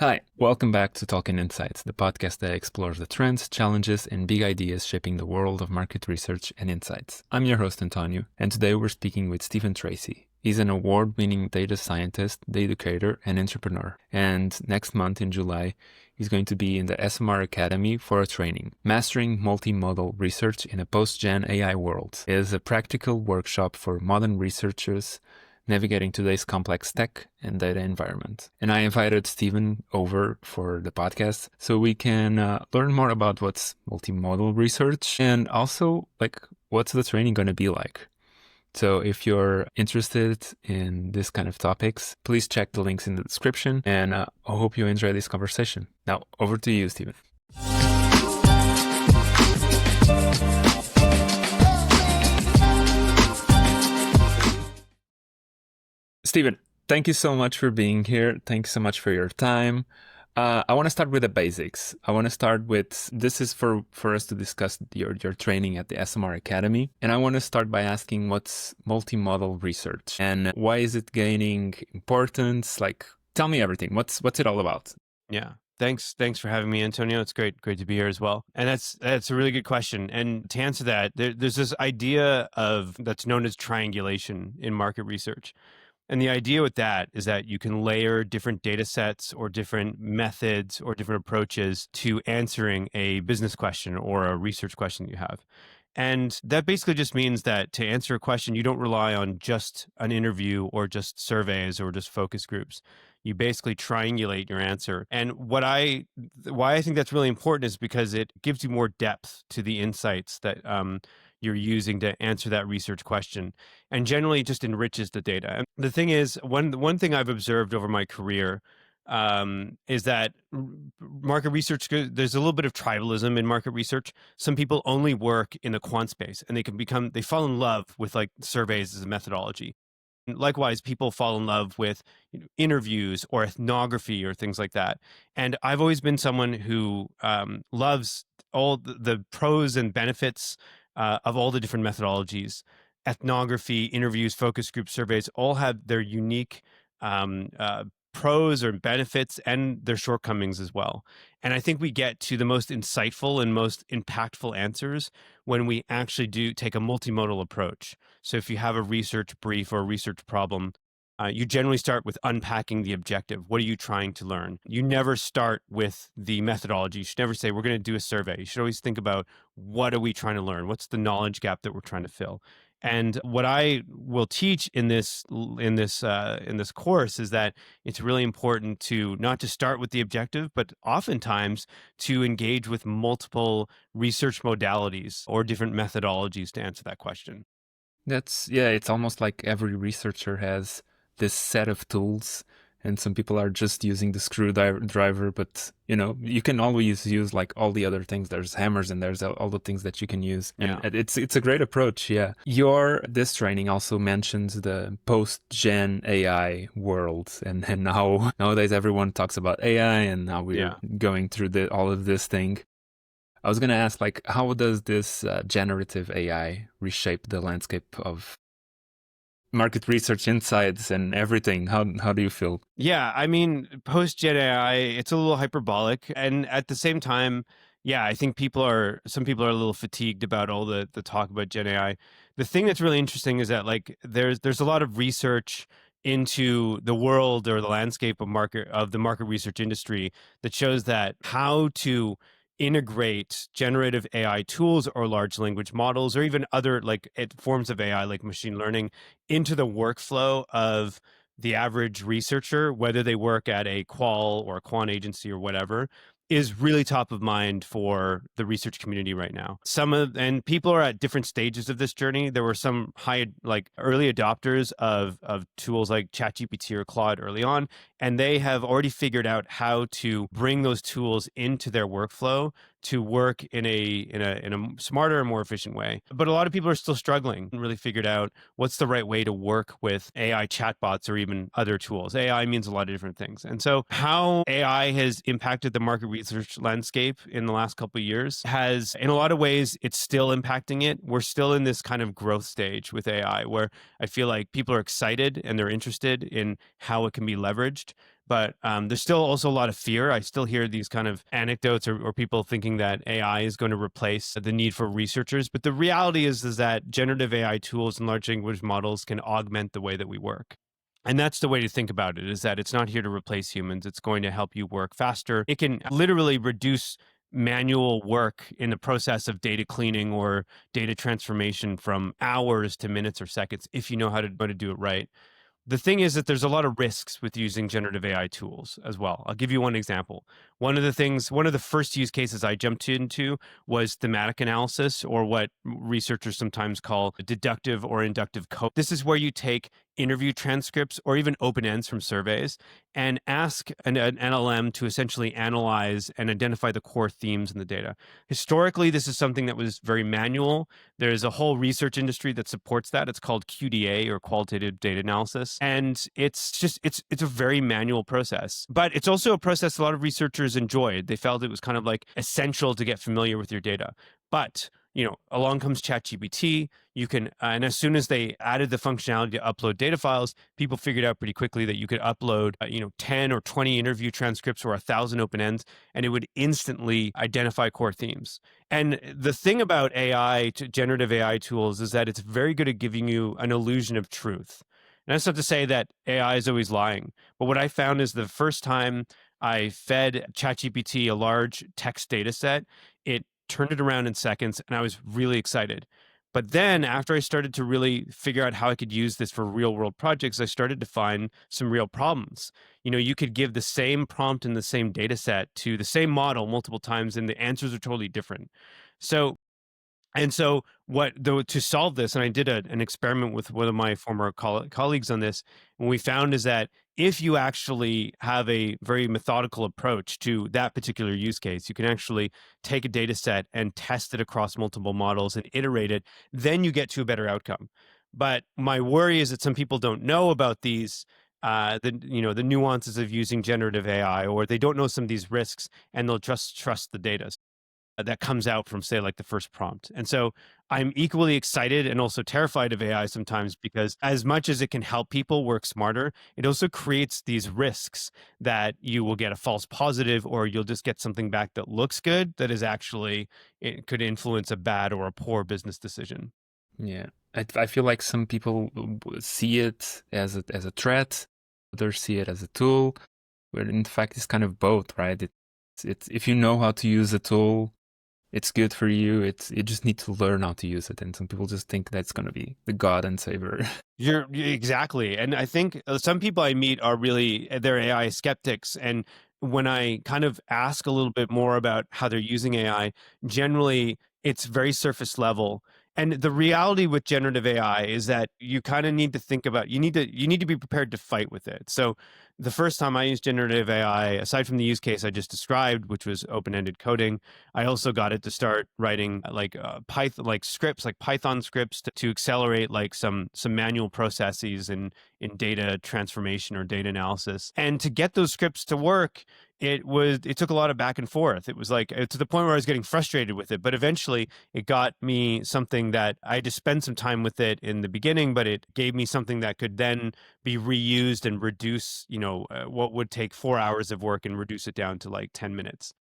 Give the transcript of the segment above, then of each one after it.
Hi, welcome back to Talking Insights, the podcast that explores the trends, challenges, and big ideas shaping the world of market research and insights. I'm your host, Antonio, and today we're speaking with Stephen Tracy. He's an award-winning data scientist, educator, and entrepreneur. And next month in July, he's going to be in the ESOMAR Academy for a training, Mastering Multimodal Research in a Post-Gen AI World. It is a practical workshop for modern researchers navigating today's complex tech and data environment. And I invited Stephen over for the podcast so we can learn more about what's multimodal research and also what's the training going to be like. So if you're interested in this kind of topics, please check the links in the description, and I hope you enjoy this conversation. Now, over to you, Stephen. Stephen, thank you so much for being here. Thank you so much for your time. I want to start with the basics. I want to start with, this is for us to discuss your training at the ESOMAR Academy. And I want to start by asking, what's multimodal research and why is it gaining importance? Tell me everything. What's it all about? Yeah. Thanks for having me, Antonio. It's great to be here as well. And that's a really good question. And to answer that, there's this idea that's known as triangulation in market research. And the idea with that is that you can layer different data sets or different methods or different approaches to answering a business question or a research question you have. And that basically just means that to answer a question, you don't rely on just an interview or just surveys or just focus groups. You basically triangulate your answer. And why I think that's really important is because it gives you more depth to the insights that you're using to answer that research question, and generally just enriches the data. And the thing is, one thing I've observed over my career is that market research, there's a little bit of tribalism in market research. Some people only work in the quant space, and they fall in love with surveys as a methodology. Likewise, people fall in love with interviews or ethnography or things like that. And I've always been someone who loves all the pros and benefits of all the different methodologies. Ethnography, interviews, focus group surveys all have their unique pros or benefits and their shortcomings as well. And I think we get to the most insightful and most impactful answers when we actually do take a multimodal approach. So if you have a research brief or a research problem, you generally start with unpacking the objective. What are you trying to learn? You never start with the methodology. You should never say, we're going to do a survey. You should always think about, what are we trying to learn? What's the knowledge gap that we're trying to fill? And what I will teach in this course is that it's really important to not just start with the objective, but oftentimes to engage with multiple research modalities or different methodologies to answer that question. It's almost like every researcher has this set of tools, and some people are just using the screwdriver, but you can always use all the other things. There's hammers and there's all the things that you can use. And it's a great approach. Yeah. This training also mentions the post-gen AI world, and nowadays everyone talks about AI, and now we're going through all of this thing. I was going to ask, how does this generative AI reshape the landscape of market research insights and everything? How do you feel? Yeah, I mean, post-Gen AI, it's a little hyperbolic. And at the same time, I think some people are a little fatigued about all the talk about Gen AI. The thing that's really interesting is that there's a lot of research into the world or the landscape of the market research industry that shows that how to integrate generative AI tools or large language models or even other forms of AI like machine learning into the workflow of the average researcher, whether they work at a qual or a quant agency or whatever, is really top of mind for the research community right now. And people are at different stages of this journey. There were some early adopters of tools like ChatGPT or Claude early on, and they have already figured out how to bring those tools into their workflow to work in a smarter and more efficient way. But a lot of people are still struggling and really figured out what's the right way to work with AI chatbots or even other tools. AI means a lot of different things. And so how AI has impacted the market research landscape in the last couple of years has, in a lot of ways, it's still impacting it. We're still in this kind of growth stage with AI where I feel like people are excited and they're interested in how it can be leveraged. but there's still also a lot of fear. I still hear these kind of anecdotes or people thinking that AI is going to replace the need for researchers. But the reality is that generative AI tools and large language models can augment the way that we work. And that's the way to think about it, is that it's not here to replace humans. It's going to help you work faster. It can literally reduce manual work in the process of data cleaning or data transformation from hours to minutes or seconds if you know how to do it right. The thing is that there's a lot of risks with using generative AI tools as well. I'll give you one example. One of the first use cases I jumped into was thematic analysis, or what researchers sometimes call deductive or inductive code. This is where you take interview transcripts or even open ends from surveys and ask an LLM to essentially analyze and identify the core themes in the data. Historically, this is something that was very manual. There's a whole research industry that supports that. It's called QDA, or qualitative data analysis. And it's a very manual process. But it's also a process a lot of researchers enjoyed. They felt it was kind of like essential to get familiar with your data. But along comes ChatGPT. You can, and as soon as they added the functionality to upload data files, people figured out pretty quickly that you could upload, 10 or 20 interview transcripts or 1,000 open ends, and it would instantly identify core themes. And the thing about generative AI tools, is that it's very good at giving you an illusion of truth. And that's not to say that AI is always lying, but what I found is the first time I fed ChatGPT a large text data set, it turned it around in seconds, and I was really excited. But then after I started to really figure out how I could use this for real world projects, I started to find some real problems. You could give the same prompt and the same data set to the same model multiple times, and the answers are totally different. So to solve this, and I did an experiment with one of my former colleagues on this, and we found is that if you actually have a very methodical approach to that particular use case, you can actually take a data set and test it across multiple models and iterate it, then you get to a better outcome. But my worry is that some people don't know about the nuances of using generative AI, or they don't know some of these risks, and they'll just trust the data that comes out from, say, like the first prompt. And so I'm equally excited and also terrified of AI sometimes, because as much as it can help people work smarter, it also creates these risks that you will get a false positive, or you'll just get something back that looks good that is actually, it could influence a bad or a poor business decision. Yeah. I feel like some people see it as a threat, others see it as a tool, but in fact it's kind of both, right? It's if you know how to use a tool, it's good for you. You just need to learn how to use it, and some people just think that's going to be the god and savior. You're exactly, and I think some people I meet are really, they're AI skeptics, and when I kind of ask a little bit more about how they're using AI, generally it's very surface level. And the reality with generative AI is that you kind of need to think about, you need to be prepared to fight with it. So the first time I used generative AI, aside from the use case I just described, which was open-ended coding, I also got it to start writing Python, like scripts, like Python scripts to accelerate like some manual processes in data transformation or data analysis. And to get those scripts to work, it took a lot of back and forth. It was like, to the point where I was getting frustrated with it, but eventually it got me something that I had to spend some time with it in the beginning, but it gave me something that could then be reused and reduce, what would take 4 hours of work, and reduce it down to like 10 minutes.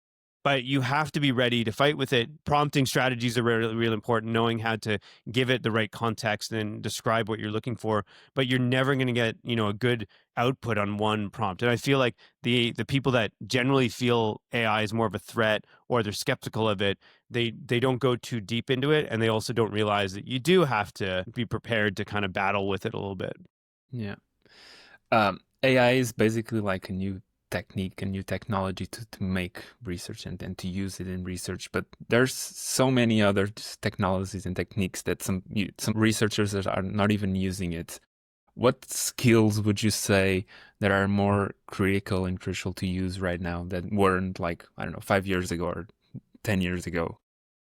But you have to be ready to fight with it. Prompting strategies are really, really important, knowing how to give it the right context and describe what you're looking for. But you're never going to get, a good output on one prompt. And I feel like the people that generally feel AI is more of a threat, or they're skeptical of it, they don't go too deep into it. And they also don't realize that you do have to be prepared to kind of battle with it a little bit. Yeah. AI is basically like a new technique, a new technology to make research and to use it in research. But there's so many other technologies and techniques that some researchers are not even using it. What skills would you say that are more critical and crucial to use right now that weren't, like, I don't know, 5 years ago or 10 years ago?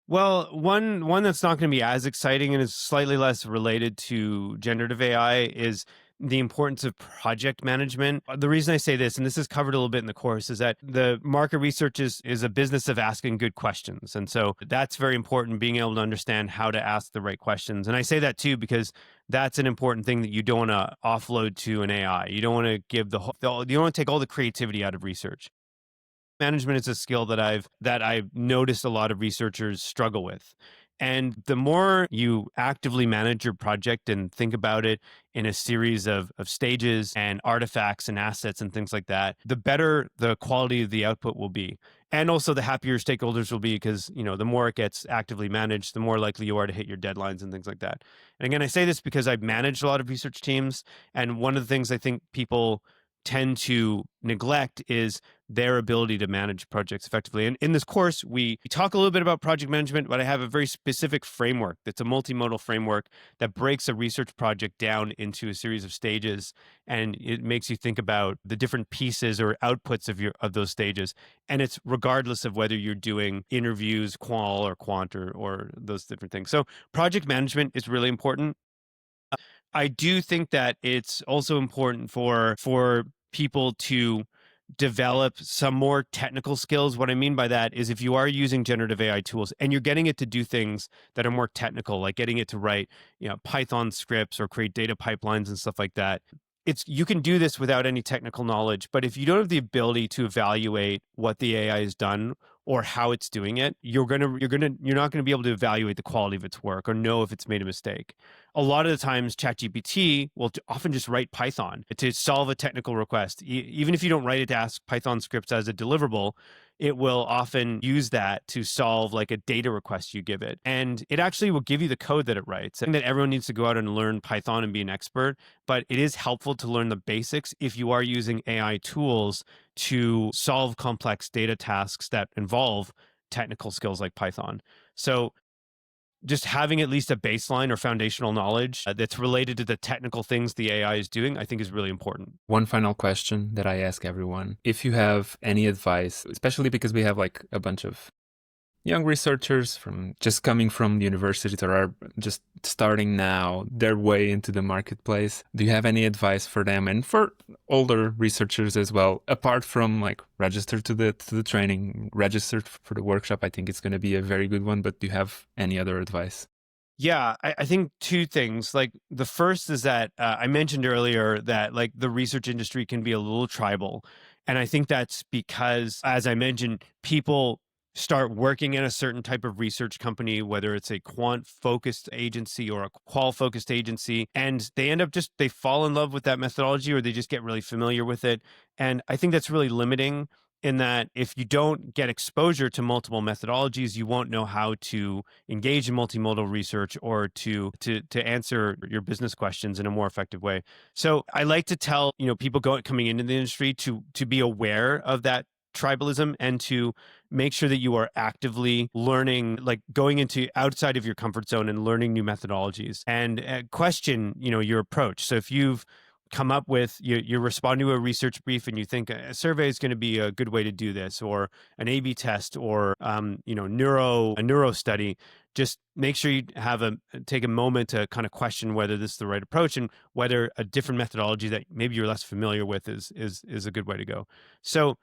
Well, one that's not going to be as exciting and is slightly less related to generative AI is the importance of project management. The reason I say this, and this is covered a little bit in the course, is that the market research is a business of asking good questions. And so that's very important, being able to understand how to ask the right questions. And I say that too, because that's an important thing that you don't want to offload to an AI. You don't want to give you don't want to take all the creativity out of research. Management is a skill that I've noticed a lot of researchers struggle with. And the more you actively manage your project and think about it in a series of stages and artifacts and assets and things like that, the better the quality of the output will be. And also the happier stakeholders will be, because, the more it gets actively managed, the more likely you are to hit your deadlines and things like that. And again, I say this because I've managed a lot of research teams. And one of the things I think people tend to neglect is their ability to manage projects effectively. And in this course, we talk a little bit about project management, but I have a very specific framework that's a multimodal framework that breaks a research project down into a series of stages, and it makes you think about the different pieces or outputs of those stages. And it's regardless of whether you're doing interviews, qual or quant, or those different things. So project management is really important. I do think that it's also important for people to develop some more technical skills. What I mean by that is, if you are using generative AI tools and you're getting it to do things that are more technical, like getting it to write, Python scripts or create data pipelines and stuff like that, you can do this without any technical knowledge. But if you don't have the ability to evaluate what the AI has done or how it's doing it, you're not going to be able to evaluate the quality of its work or know if it's made a mistake. A lot of the times, ChatGPT will often just write Python to solve a technical request. Even if you don't write it to ask Python scripts as a deliverable, it will often use that to solve like a data request you give it. And it actually will give you the code that it writes. And that everyone needs to go out and learn Python and be an expert, but it is helpful to learn the basics if you are using AI tools to solve complex data tasks that involve technical skills like Python. So just having at least a baseline or foundational knowledge that's related to the technical things the AI is doing, I think is really important. One final question that I ask everyone. If you have any advice, especially because we have like a bunch of young researchers from just coming from the universities or are just starting now their way into the marketplace, do you have any advice for them and for older researchers as well, apart from like register to the training, register for the workshop? I think it's going to be a very good one, but do you have any other advice? Yeah, I think two things. Like the first is that I mentioned earlier that like the research industry can be a little tribal. And I think that's because, as I mentioned, people start working in a certain type of research company, whether it's a quant focused agency or a qual focused agency, and they end up they fall in love with that methodology, or they just get really familiar with it. And I think that's really limiting, in that if you don't get exposure to multiple methodologies, you won't know how to engage in multimodal research or to answer your business questions in a more effective way. So I like to tell people coming into the industry to be aware of that tribalism, and to make sure that you are actively learning, like going into outside of your comfort zone and learning new methodologies, and question your approach. So if you've come up with, you respond to a research brief and you think a survey is going to be a good way to do this, or an A/B test, or a neuro study, just make sure you take a moment to kind of question whether this is the right approach, and whether a different methodology that maybe you're less familiar with is a good way to go. So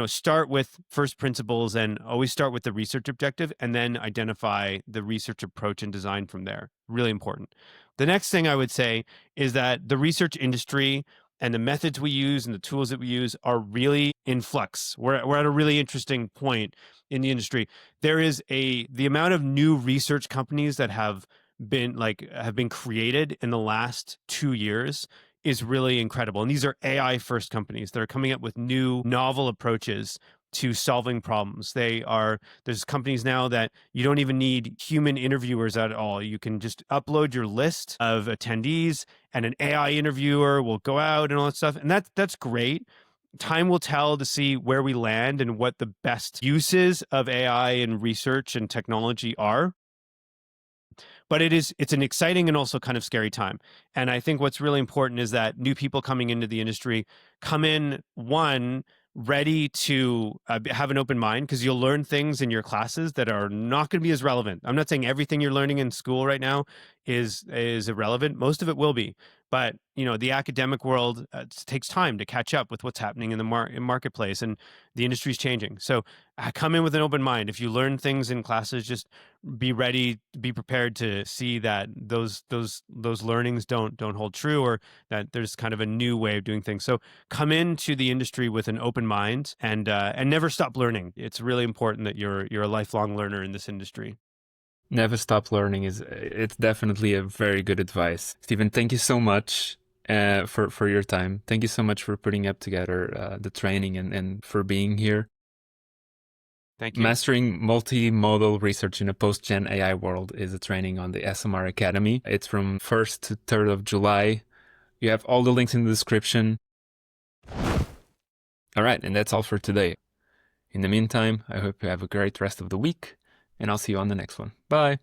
start with first principles, and always start with the research objective, and then identify the research approach and design from there. Really important. The next thing I would say is that the research industry and the methods we use and the tools that we use are really in flux. We're at a really interesting point in the industry. There is the amount of new research companies that have been created in the last 2 years is really incredible. And these are AI first companies that are coming up with new novel approaches to solving problems. There's companies now that you don't even need human interviewers at all. You can just upload your list of attendees, and an AI interviewer will go out and all that stuff. And that's great. Time will tell to see where we land and what the best uses of AI in research and technology are. But it's an exciting and also kind of scary time. And I think what's really important is that new people coming into the industry come in, ready to have an open mind, because you'll learn things in your classes that are not going to be as relevant. I'm not saying everything you're learning in school right now is irrelevant. Most of it will be, but the academic world takes time to catch up with what's happening in the marketplace, and the industry's changing. So come in with an open mind. If you learn things in classes, just be ready, be prepared to see that those learnings don't hold true, or that there's kind of a new way of doing things. So come into the industry with an open mind, and never stop learning. It's really important that you're a lifelong learner in this industry. Never stop learning it's definitely a very good advice. Stephen, thank you so much for your time. Thank you so much for putting up together the training and for being here. Thank you. Mastering Multimodal Research in a Post-Gen AI World is a training on the ESOMAR Academy. It's from 1st to 3rd of July. You have all the links in the description. All right, and that's all for today. In the meantime, I hope you have a great rest of the week, and I'll see you on the next one. Bye.